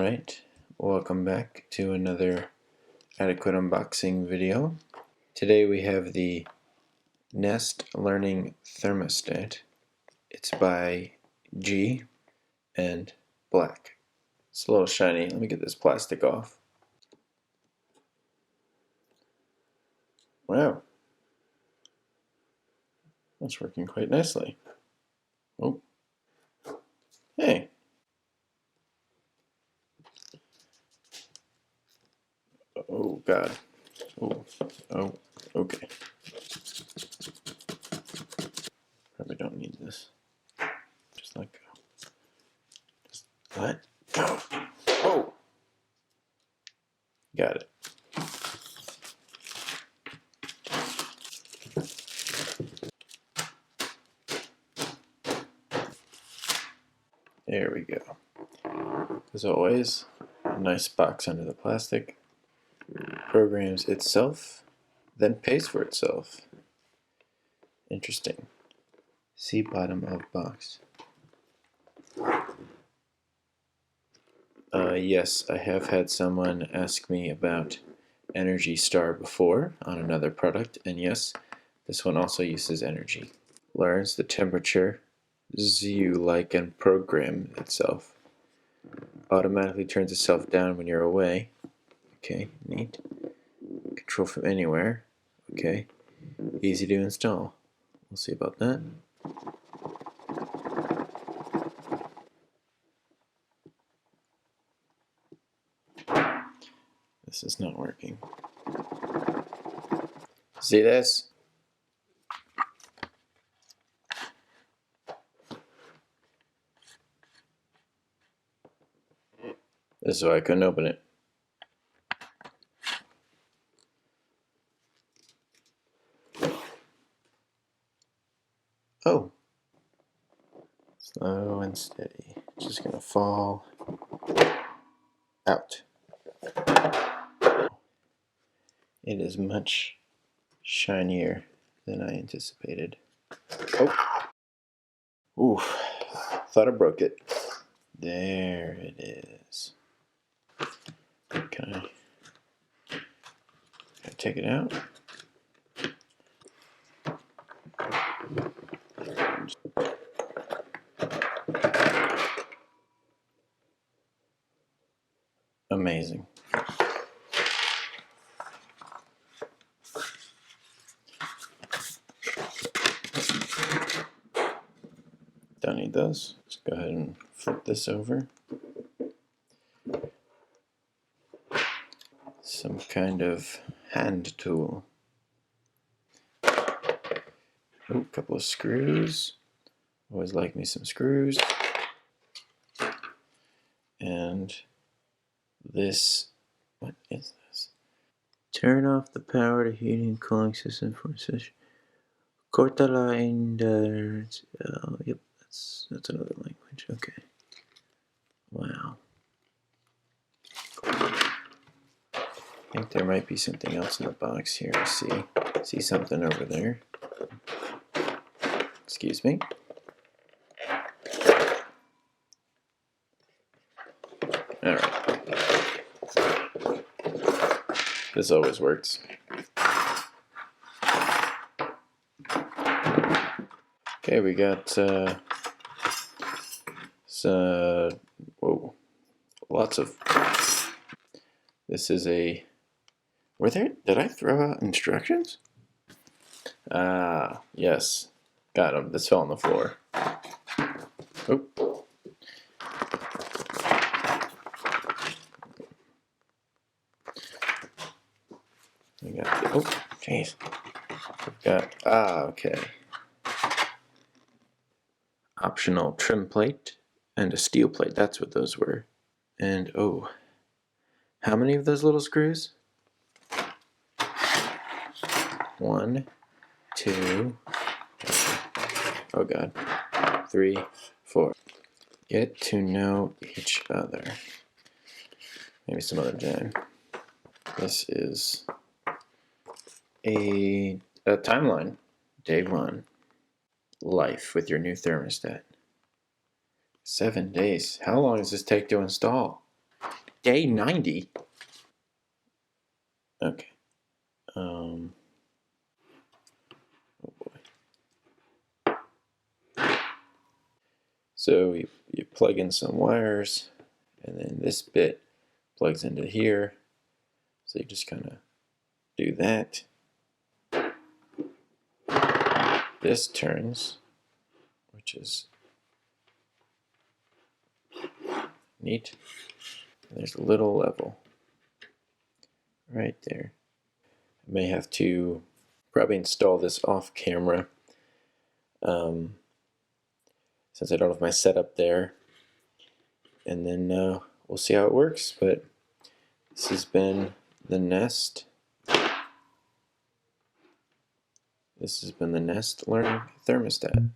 Alright, welcome back to another adequate unboxing video. Today we have the Nest Learning Thermostat. It's by G and black. It's a little shiny. Let me get this plastic off. Wow. That's working quite nicely. Oh. Hey. Oh God. Oh. Oh. Okay. Probably don't need this. Just let go. Just let go. Oh. Got it. There we go. As always, a nice box under the plastic. Programs itself, then pays for itself. Interesting. See bottom of box. Yes, I have had someone ask me about Energy Star before on another product, and yes, this one also uses energy. Learns the temperature you like and program itself. Automatically turns itself down when you're away. Okay, neat. Control from anywhere. Okay, easy to install. We'll see about that. This is not working. See this? This is why I couldn't open it. Oh. Slow and steady. It's just gonna fall out. It is much shinier than I anticipated. Oh. Oof. Thought I broke it. There it is. Can I take it out? Amazing. Don't need those. Let's go ahead and flip this over. Some kind of hand tool. Oh, a couple of screws. Always like me some screws. And this, what is this? Turn off the power to heating and cooling system for a session. Corta la yep, that's another language. Okay. Wow. I think there might be something else in the box here. I see something over there. Excuse me. All right. This always works. Okay, we got whoa, lots of. This is a. Did I throw out instructions? Ah, yes. Got them. This fell on the floor. Oop. We got. Oh, jeez. Got. Okay. Optional trim plate and a steel plate. That's what those were. And oh, how many of those little screws? 1, 2. Oh God. 3, 4. Get to know each other. Maybe some other time. This is a timeline. Day 1. Life with your new thermostat. 7 days. How long does this take to install? Day 90? Okay. Oh boy. So you plug in some wires, and then this bit plugs into here. So you just kind of do that. This turns, which is neat. There's a little level right there. I may have to probably install this off camera since I don't have my setup there. And then we'll see how it works. But this has been the Nest. This has been the Nest Learning Thermostat.